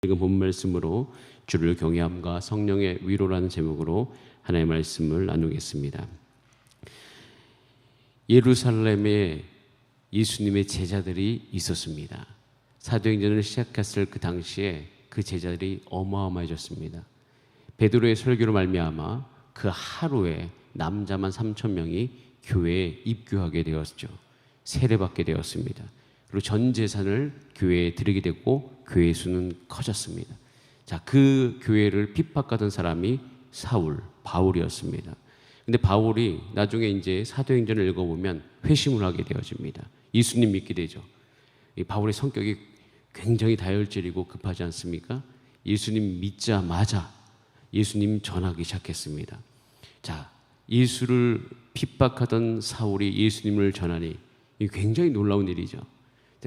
읽은 본 말씀으로 주를 경외함과 성령의 위로라는 제목으로 하나님의 말씀을 나누겠습니다. 예루살렘에 예수님의 제자들이 있었습니다. 사도행전을 시작했을 그 당시에 그 제자들이 어마어마해졌습니다. 베드로의 설교로 말미암아 그 하루에 남자만 3,000명이 교회에 입교하게 되었죠. 세례받게 되었습니다. 그리고 전 재산을 교회에 드리게 됐고 교회 수는 커졌습니다. 자, 그 교회를 핍박하던 사람이 바울이었습니다. 근데 바울이 나중에 이제 사도행전을 읽어보면 회심을 하게 되어집니다. 예수님 믿게 되죠. 이 바울의 성격이 굉장히 다혈질이고 급하지 않습니까? 예수님 믿자마자 예수님 전하기 시작했습니다. 자, 예수를 핍박하던 사울이 예수님을 전하니 굉장히 놀라운 일이죠.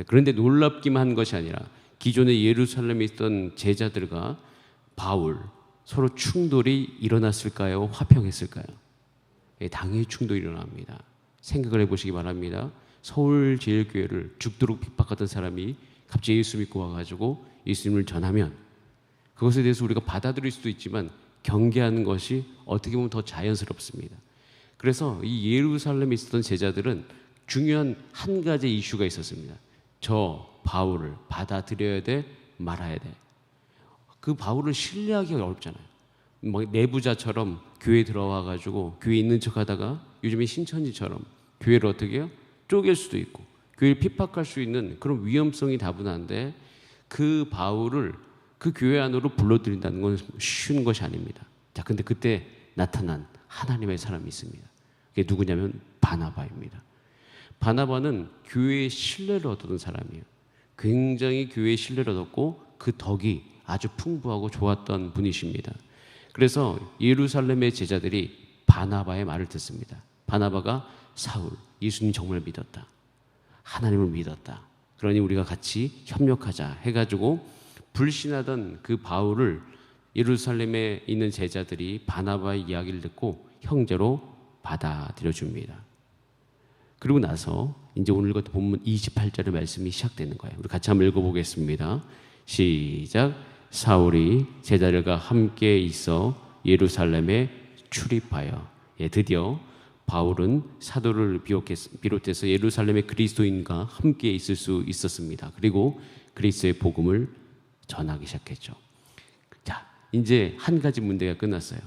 그런데 놀랍기만 한 것이 아니라 기존에 예루살렘에 있던 제자들과 바울 서로 충돌이 일어났을까요? 화평했을까요? 당연히 충돌이 일어납니다. 생각을 해보시기 바랍니다. 서울제일교회를 죽도록 핍박하던 사람이 갑자기 예수 믿고 와가지고 예수님을 전하면 그것에 대해서 우리가 받아들일 수도 있지만 경계하는 것이 어떻게 보면 더 자연스럽습니다. 그래서 이 예루살렘에 있었던 제자들은 중요한 한 가지 이슈가 있었습니다. 저 바울을 받아들여야 돼, 말아야 돼. 그 바울을 신뢰하기가 어렵잖아요. 뭐 내부자처럼 교회에 들어와가지고 교회에 있는 척하다가 요즘에 신천지처럼 교회를 어떻게 해요? 쪼갤 수도 있고 교회를 핍박할 수 있는 그런 위험성이 다분한데 그 바울을 그 교회 안으로 불러들인다는 건 쉬운 것이 아닙니다. 자, 근데 그때 나타난 하나님의 사람이 있습니다. 그게 누구냐면 바나바입니다. 바나바는 교회의 신뢰를 얻었던 사람이에요. 굉장히 교회의 신뢰를 얻었고 그 덕이 아주 풍부하고 좋았던 분이십니다. 그래서 예루살렘의 제자들이 바나바의 말을 듣습니다. 바나바가 사울, 예수님 정말 믿었다. 하나님을 믿었다. 그러니 우리가 같이 협력하자 해가지고 불신하던 그 바울을 예루살렘에 있는 제자들이 바나바의 이야기를 듣고 형제로 받아들여 줍니다. 그리고 나서 이제 오늘 본문 28절의 말씀이 시작되는 거예요. 우리 같이 한번 읽어보겠습니다. 시작. 사울이 제자들과 함께 있어 예루살렘에 출입하여 드디어 바울은 사도를 비롯해서 예루살렘의 그리스도인과 함께 있을 수 있었습니다. 그리고 그리스도의 복음을 전하기 시작했죠. 자, 이제 한 가지 문제가 끝났어요.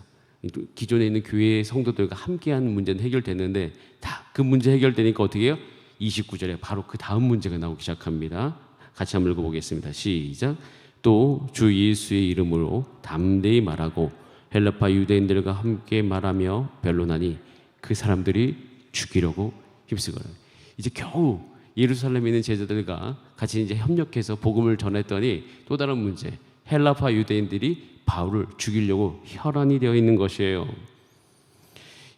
기존에 있는 교회의 성도들과 함께하는 문제는 해결됐는데 다 그 문제 해결되니까 어떻게 해요? 29절에 바로 그 다음 문제가 나오기 시작합니다. 같이 한번 읽어보겠습니다. 시작. 또 주 예수의 이름으로 담대히 말하고 헬라파 유대인들과 함께 말하며 변론하니 그 사람들이 죽이려고 힘쓰거든. 이제 겨우 예루살렘에 있는 제자들과 같이 이제 협력해서 복음을 전했더니 또 다른 문제, 헬라파 유대인들이 바울을 죽이려고 혈안이 되어 있는 것이에요.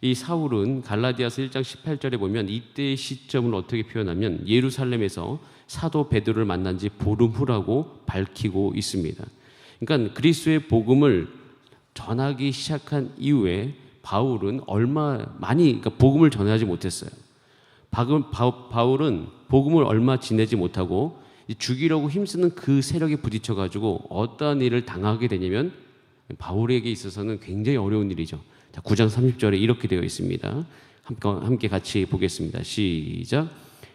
이 사울은 갈라디아서 1장 18절에 보면 이때의 시점을 어떻게 표현하면 예루살렘에서 사도 베드로를 만난 지 보름 후라고 밝히고 있습니다. 그러니까 그리스도의 복음을 전하기 시작한 이후에 바울은 그러니까 복음을 전하지 못했어요. 바울은 복음을 얼마 지내지 못하고 죽이려고 힘쓰는 그 세력에 부딪혀가지고 어떠한 일을 당하게 되냐면 바울에게 있어서는 굉장히 어려운 일이죠. 자, 9장 30절에 이렇게 되어 있습니다. 함께 같이 보겠습니다. 시작.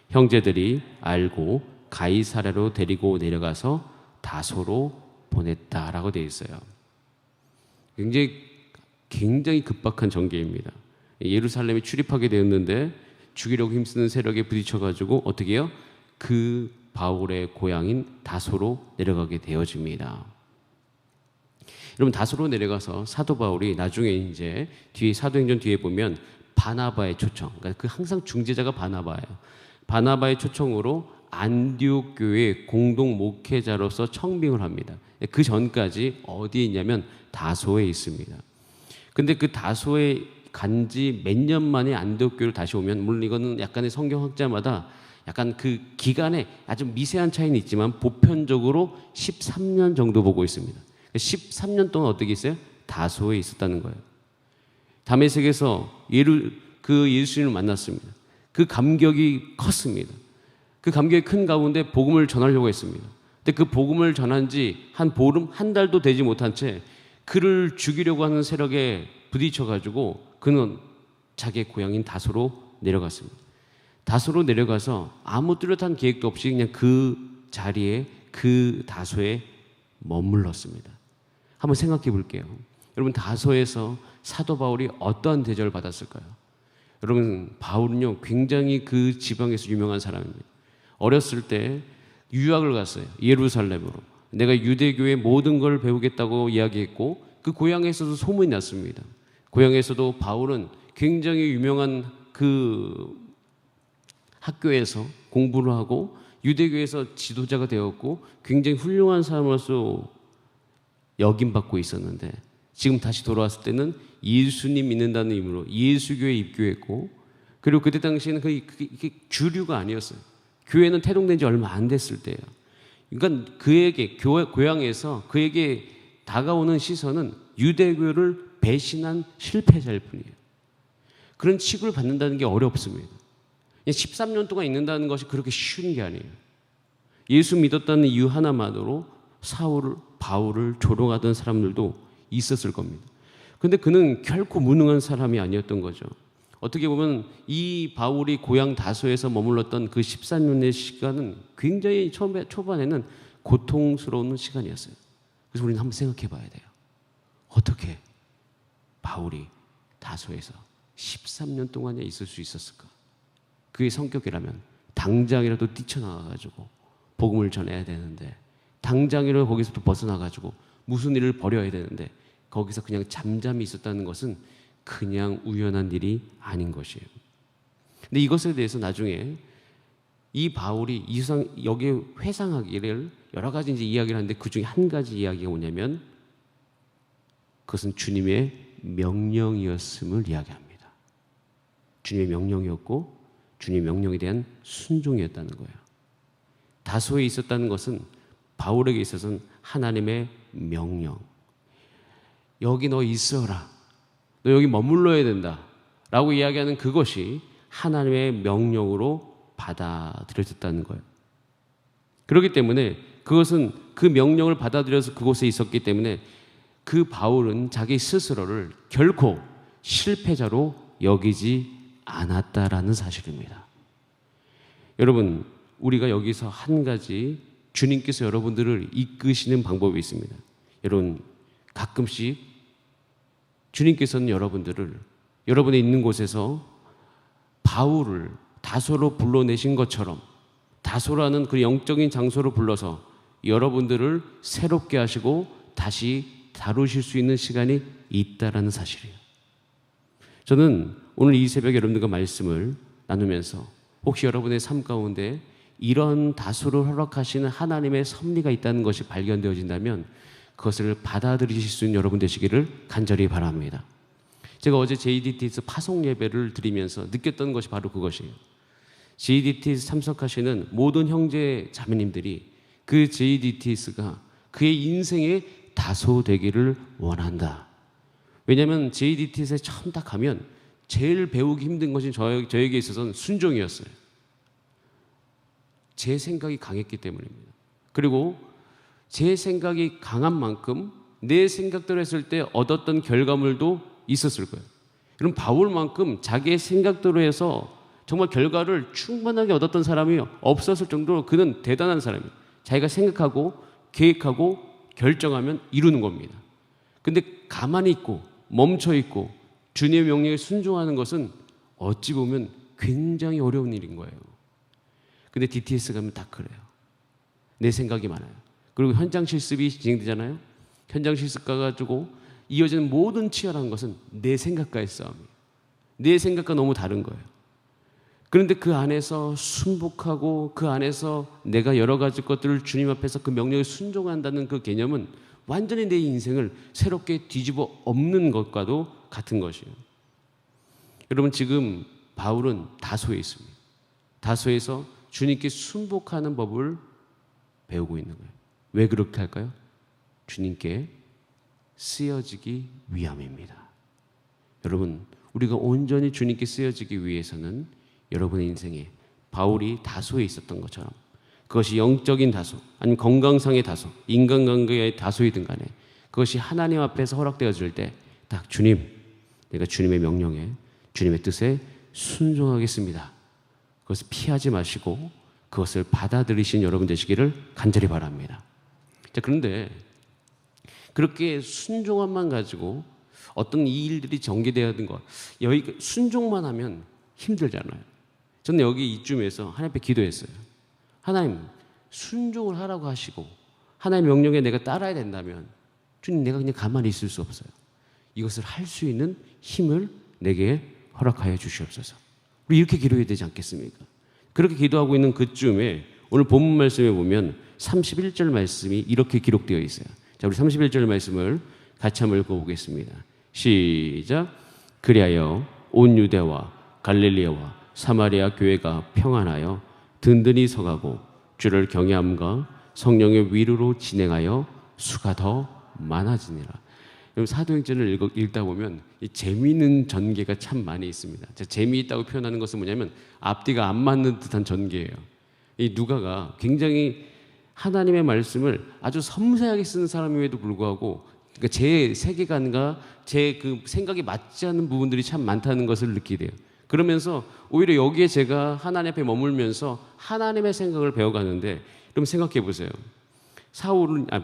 형제들이 알고 가이사랴로 데리고 내려가서 다소로 보냈다라고 되어 있어요. 굉장히 급박한 전개입니다. 예루살렘에 출입하게 되었는데 죽이려고 힘쓰는 세력에 부딪혀가지고 어떻게 해요? 그 바울의 고향인 다소로 내려가게 되어집니다. 여러분, 다소로 내려가서 사도 바울이 나중에 이제 뒤에 사도행전 뒤에 보면 바나바의 초청, 그러니까 그 항상 중재자가 바나바예요. 바나바의 초청으로 안디옥 교회 공동 목회자로서 청빙을 합니다. 그 전까지 어디에 있냐면 다소에 있습니다. 근데 그 다소에 간지 몇 년 만에 안디옥 교회를 다시 오면, 물론 이거는 약간의 성경학자마다 약간 그 기간에 아주 미세한 차이는 있지만 보편적으로 13년 정도 보고 있습니다. 13년 동안 어떻게 있어요? 다소에 있었다는 거예요. 다메섹에서 그 예수님을 만났습니다. 그 감격이 컸습니다. 그 감격이 큰 가운데 복음을 전하려고 했습니다. 근데 그 복음을 전한 지 한 보름, 한 달도 되지 못한 채 그를 죽이려고 하는 세력에 부딪혀가지고 그는 자기의 고향인 다소로 내려갔습니다. 다소로 내려가서 아무 뚜렷한 계획도 없이 그냥 그 자리에 그 다소에 머물렀습니다. 한번 생각해 볼게요. 여러분, 다소에서 사도 바울이 어떠한 대접을 받았을까요? 여러분, 바울은요 굉장히 그 지방에서 유명한 사람입니다. 어렸을 때 유학을 갔어요. 예루살렘으로. 내가 유대교의 모든 걸 배우겠다고 이야기했고 그 고향에서도 소문이 났습니다. 고향에서도 바울은 굉장히 유명한 그 학교에서 공부를 하고 유대교에서 지도자가 되었고 굉장히 훌륭한 사람으로서 역임받고 있었는데 지금 다시 돌아왔을 때는 예수님 믿는다는 의미로 예수교에 입교했고, 그리고 그때 당시에는 그게 주류가 아니었어요. 교회는 태동된 지 얼마 안 됐을 때예요. 그러니까 그에게 고향에서 그에게 다가오는 시선은 유대교를 배신한 실패자일 뿐이에요. 그런 취급을 받는다는 게 어렵습니다. 13년 동안 있는다는 것이 그렇게 쉬운 게 아니에요. 예수 믿었다는 이유 하나만으로 바울을 조롱하던 사람들도 있었을 겁니다. 그런데 그는 결코 무능한 사람이 아니었던 거죠. 어떻게 보면 이 바울이 고향 다소에서 머물렀던 그 14년의 시간은 굉장히 초반에는 고통스러운 시간이었어요. 그래서 우리는 한번 생각해 봐야 돼요. 어떻게 바울이 다소에서 13년 동안에 있을 수 있었을까? 그의 성격이라면 당장이라도 뛰쳐나가가지고 복음을 전해야 되는데, 당장이라도 거기서부터 벗어나가지고 무슨 일을 벌여야 되는데 거기서 그냥 잠잠히 있었다는 것은 그냥 우연한 일이 아닌 것이에요. 근데 이것에 대해서 나중에 이 바울이 여기에 회상하기를 여러 가지 이제 이야기를 하는데 그 중에 한 가지 이야기가 뭐냐면 그것은 주님의 명령이었음을 이야기합니다. 주님의 명령이었고 주님의 명령에 대한 순종이었다는 거예요. 다소에 있었다는 것은 바울에게 있어서는 하나님의 명령. 여기 너 있어라. 너 여기 머물러야 된다. 라고 이야기하는 그것이 하나님의 명령으로 받아들여졌다는 거예요. 그렇기 때문에 그것은 그 명령을 받아들여서 그곳에 있었기 때문에 그 바울은 자기 스스로를 결코 실패자로 여기지 않았다라는 사실입니다. 여러분, 우리가 여기서 한 가지 주님께서 여러분들을 이끄시는 방법이 있습니다. 여러분, 가끔씩 주님께서는 여러분들을 여러분이 있는 곳에서 바울을 다소로 불러내신 것처럼 다소라는 그 영적인 장소로 불러서 여러분들을 새롭게 하시고 다시 다루실 수 있는 시간이 있다라는 사실이에요. 저는 오늘 이 새벽에 여러분들과 말씀을 나누면서 혹시 여러분의 삶 가운데 이런 다소를 허락하시는 하나님의 섭리가 있다는 것이 발견되어진다면 그것을 받아들이실 수 있는 여러분 되시기를 간절히 바랍니다. 제가 어제 JDT에서 파송 예배를 드리면서 느꼈던 것이 바로 그것이에요. JDT에서 참석하시는 모든 형제 자매님들이 그 JDTS가 그의 인생의 다소 되기를 원한다. 왜냐하면 JDTS에 처음 딱 가면 제일 배우기 힘든 것이 저에게 있어서는 순종이었어요. 제 생각이 강했기 때문입니다. 그리고 제 생각이 강한 만큼 내 생각대로 했을 때 얻었던 결과물도 있었을 거예요. 그럼 바울만큼 자기의 생각대로 해서 정말 결과를 충분하게 얻었던 사람이 없었을 정도로 그는 대단한 사람이에요. 자기가 생각하고 계획하고 결정하면 이루는 겁니다. 근데 가만히 있고 멈춰 있고 주님의 명령에 순종하는 것은 어찌 보면 굉장히 어려운 일인 거예요. 근데 DTS 가면 다 그래요. 내 생각이 많아요. 그리고 현장 실습이 진행되잖아요. 현장 실습 가가지고 이어지는 모든 치열한 것은 내 생각과의 싸움이에요. 내 생각과 너무 다른 거예요. 그런데 그 안에서 순복하고 그 안에서 내가 여러 가지 것들을 주님 앞에서 그 명령에 순종한다는 그 개념은 완전히 내 인생을 새롭게 뒤집어 엎는 것과도 같은 것이에요. 여러분, 지금 바울은 다소에 있습니다. 다소에서 주님께 순복하는 법을 배우고 있는 거예요. 왜 그렇게 할까요? 주님께 쓰여지기 위함입니다. 여러분, 우리가 온전히 주님께 쓰여지기 위해서는 여러분의 인생에 바울이 다소에 있었던 것처럼 그것이 영적인 다소, 아니면 건강상의 다소, 인간관계의 다소이든 간에 그것이 하나님 앞에서 허락되어질 때 딱 주님, 내가 주님의 명령에, 주님의 뜻에 순종하겠습니다. 그것을 피하지 마시고 그것을 받아들이신 여러분 되시기를 간절히 바랍니다. 자, 그런데 그렇게 순종함만 가지고 어떤 이 일들이 전개되어야 하는 것, 여기 순종만 하면 힘들잖아요. 저는 여기 이쯤에서 하나님 앞에 기도했어요. 하나님, 순종을 하라고 하시고 하나님의 명령에 내가 따라야 된다면 주님, 내가 그냥 가만히 있을 수 없어요. 이것을 할 수 있는 힘을 내게 허락하여 주시옵소서. 우리 이렇게 기도해야 되지 않겠습니까? 그렇게 기도하고 있는 그쯤에 오늘 본문 말씀에 보면 31절 말씀이 이렇게 기록되어 있어요. 자, 우리 31절 말씀을 같이 한번 읽어보겠습니다. 시작. 그리하여 온 유대와 갈릴리아와 사마리아 교회가 평안하여 든든히 서가고 주를 경외함과 성령의 위로로 진행하여 수가 더 많아지니라. 사도행전을 읽다 보면 이 재미있는 전개가 참 많이 있습니다. 재미있다고 표현하는 것은 뭐냐면 앞뒤가 안 맞는 듯한 전개예요. 이 누가가 굉장히 하나님의 말씀을 아주 섬세하게 쓰는 사람임에도 불구하고 그러니까 제 세계관과 제 그 생각이 맞지 않는 부분들이 참 많다는 것을 느끼게 돼요. 그러면서 오히려 여기에 제가 하나님 앞에 머물면서 하나님의 생각을 배워가는데, 그럼 생각해 보세요.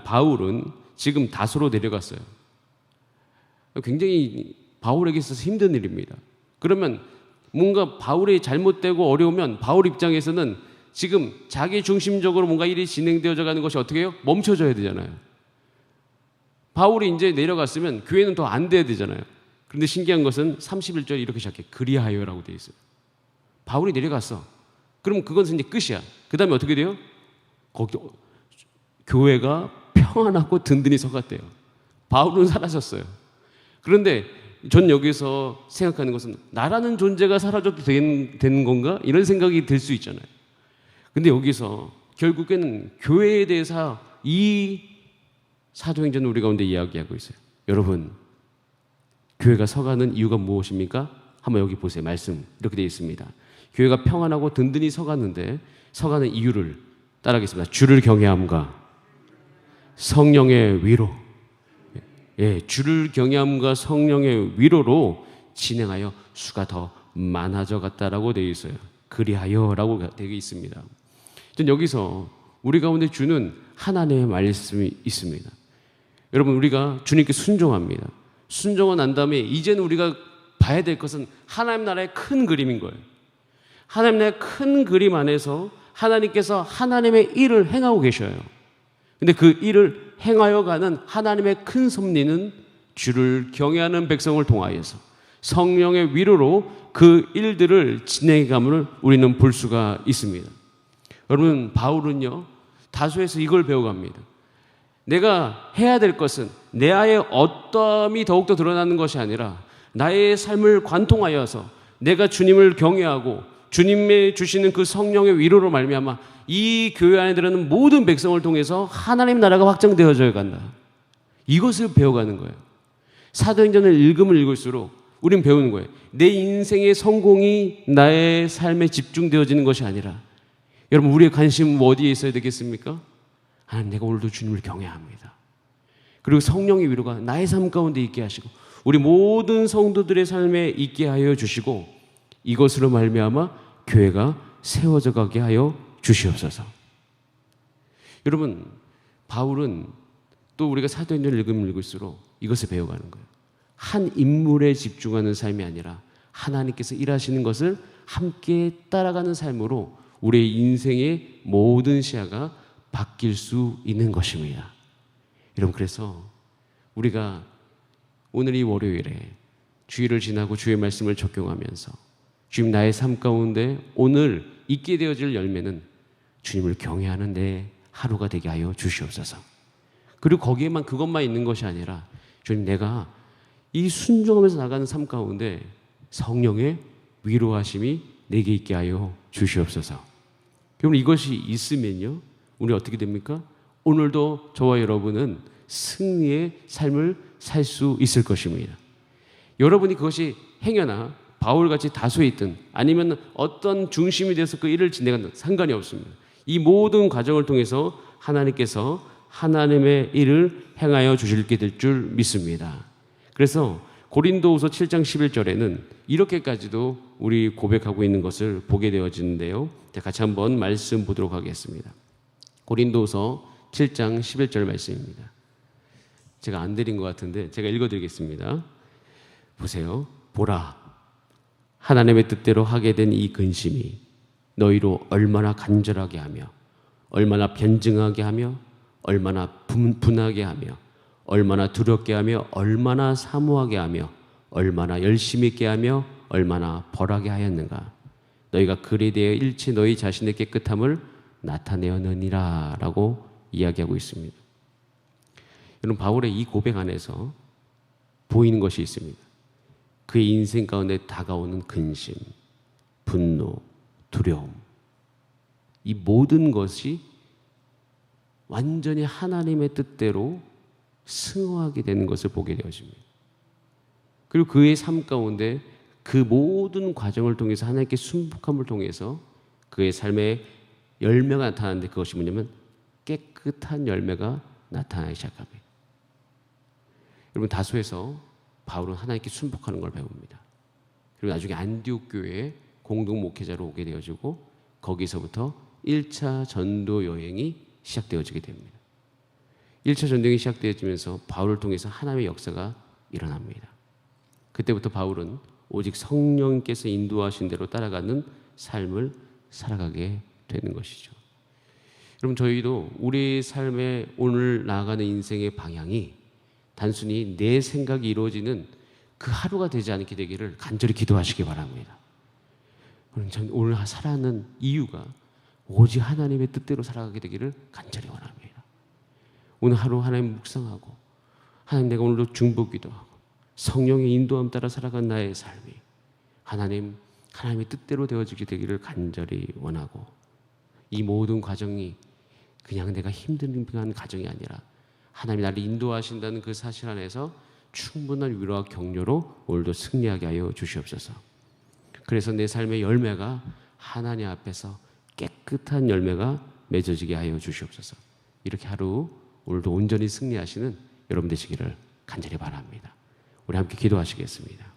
바울은 지금 다소로 내려갔어요. 굉장히 바울에게 있어서 힘든 일입니다. 그러면 뭔가 바울이 잘못되고 어려우면 바울 입장에서는 지금 자기 중심적으로 뭔가 일이 진행되어져 가는 것이 어떻게 해요? 멈춰져야 되잖아요. 바울이 이제 내려갔으면 교회는 더 안 돼야 되잖아요. 그런데 신기한 것은 31절 이렇게 시작해. 그리하여라고 되어 있어요. 바울이 내려갔어. 그럼 그건 이제 끝이야. 그 다음에 어떻게 돼요? 거기 교회가 평안하고 든든히 서갔대요. 바울은 사라졌어요. 그런데 전 여기서 생각하는 것은 나라는 존재가 사라져도 되는 건가? 이런 생각이 들 수 있잖아요. 근데 여기서 결국에는 교회에 대해서 이 사도행전을 우리 가운데 이야기하고 있어요. 여러분, 교회가 서가는 이유가 무엇입니까? 한번 여기 보세요. 말씀 이렇게 되어 있습니다. 교회가 평안하고 든든히 서가는데 서가는 이유를 따라하겠습니다. 주를 경외함과 성령의 위로. 주를 경외함과 성령의 위로로 진행하여 수가 더 많아져 갔다라고 되어 있어요. 그리하여라고 되어 있습니다. 여기서 우리 가운데 주는 하나님의 말씀이 있습니다. 여러분, 우리가 주님께 순종합니다. 순종은 난 다음에 이제는 우리가 봐야 될 것은 하나님 나라의 큰 그림인 거예요. 하나님 나라의 큰 그림 안에서 하나님께서 하나님의 일을 행하고 계셔요. 근데 그 일을 행하여 가는 하나님의 큰 섭리는 주를 경외하는 백성을 통하여서 성령의 위로로 그 일들을 진행해 감을 우리는 볼 수가 있습니다. 여러분, 바울은요 다소에서 이걸 배워갑니다. 내가 해야 될 것은 내 안의 어떠함이 더욱더 드러나는 것이 아니라 나의 삶을 관통하여서 내가 주님을 경외하고 주님의 주시는 그 성령의 위로로 말미암아 이 교회 안에 들어있는 모든 백성을 통해서 하나님 나라가 확장되어져 간다. 이것을 배워가는 거예요. 사도행전을 읽으면 읽을수록 우린 배우는 거예요. 내 인생의 성공이 나의 삶에 집중되어지는 것이 아니라, 여러분, 우리의 관심은 어디에 있어야 되겠습니까? 하나님, 내가 오늘도 주님을 경외합니다. 그리고 성령의 위로가 나의 삶 가운데 있게 하시고 우리 모든 성도들의 삶에 있게 하여 주시고 이것으로 말미암아 교회가 세워져 가게 하여 주시옵소서. 여러분, 바울은 또 우리가 사도행전을 읽으면 읽을수록 이것을 배워가는 거예요. 한 인물에 집중하는 삶이 아니라 하나님께서 일하시는 것을 함께 따라가는 삶으로 우리의 인생의 모든 시야가 바뀔 수 있는 것입니다. 여러분, 그래서 우리가 오늘 이 월요일에 주일을 지나고 주의 말씀을 적용하면서 주님, 나의 삶 가운데 오늘 있게 되어질 열매는 주님을 경외하는 내 하루가 되게 하여 주시옵소서. 그리고 거기에만 그것만 있는 것이 아니라 주님, 내가 이 순종하면서 나가는 삶 가운데 성령의 위로하심이 내게 있게 하여 주시옵소서. 여러분, 이것이 있으면요 우리 어떻게 됩니까? 오늘도 저와 여러분은 승리의 삶을 살 수 있을 것입니다. 여러분이 그것이 행여나 바울같이 다소에 있든 아니면 어떤 중심이 돼서 그 일을 진행하는 상관이 없습니다. 이 모든 과정을 통해서 하나님께서 하나님의 일을 행하여 주실게 될 줄 믿습니다. 그래서 고린도후서 7장 11절에는 이렇게까지도 우리 고백하고 있는 것을 보게 되어지는데요. 같이 한번 말씀 보도록 하겠습니다. 고린도후서 7장 11절 말씀입니다. 제가 안 드린 것 같은데 제가 읽어드리겠습니다. 보세요. 보라, 하나님의 뜻대로 하게 된 이 근심이 너희로 얼마나 간절하게 하며 얼마나 변증하게 하며 얼마나 분하게 하며 얼마나 두렵게 하며 얼마나 사모하게 하며 얼마나 열심히 있게 하며 얼마나 벌하게 하였는가. 너희가 글에 대해 일치 너희 자신의 깨끗함을 나타내었느니라 라고 이야기하고 있습니다. 여러분, 바울의 이 고백 안에서 보이는 것이 있습니다. 그의 인생 가운데 다가오는 근심, 분노, 두려움, 이 모든 것이 완전히 하나님의 뜻대로 승화하게 되는 것을 보게 되어집니다. 그리고 그의 삶 가운데 그 모든 과정을 통해서 하나님께 순복함을 통해서 그의 삶에 열매가 나타나는데 그것이 뭐냐면 깨끗한 열매가 나타나기 시작합니다. 여러분, 다소에서 바울은 하나님께 순복하는 걸 배웁니다. 그리고 나중에 안디옥 교회에 공동 목회자로 오게 되어지고 거기서부터 1차 전도 여행이 시작되어지게 됩니다. 1차 전도행이 시작되어지면서 바울을 통해서 하나님의 역사가 일어납니다. 그때부터 바울은 오직 성령께서 인도하신 대로 따라가는 삶을 살아가게 되는 것이죠. 여러분, 저희도 우리 삶의 오늘 나아가는 인생의 방향이 단순히 내 생각이 이루어지는 그 하루가 되지 않게 되기를 간절히 기도하시기 바랍니다. 오늘 살아가는 이유가 오직 하나님의 뜻대로 살아가게 되기를 간절히 원합니다. 오늘 하루 하나님 묵상하고 하나님, 내가 오늘도 중보기도 하고 성령의 인도함 따라 살아간 나의 삶이 하나님의 뜻대로 되어지게 되기를 간절히 원하고, 이 모든 과정이 그냥 내가 힘든 과정이 아니라 하나님이 나를 인도하신다는 그 사실 안에서 충분한 위로와 격려로 오늘도 승리하게 하여 주시옵소서. 그래서 내 삶의 열매가 하나님 앞에서 깨끗한 열매가 맺어지게 하여 주시옵소서. 이렇게 하루 오늘도 온전히 승리하시는 여러분 되시기를 간절히 바랍니다. 우리 함께 기도하시겠습니다.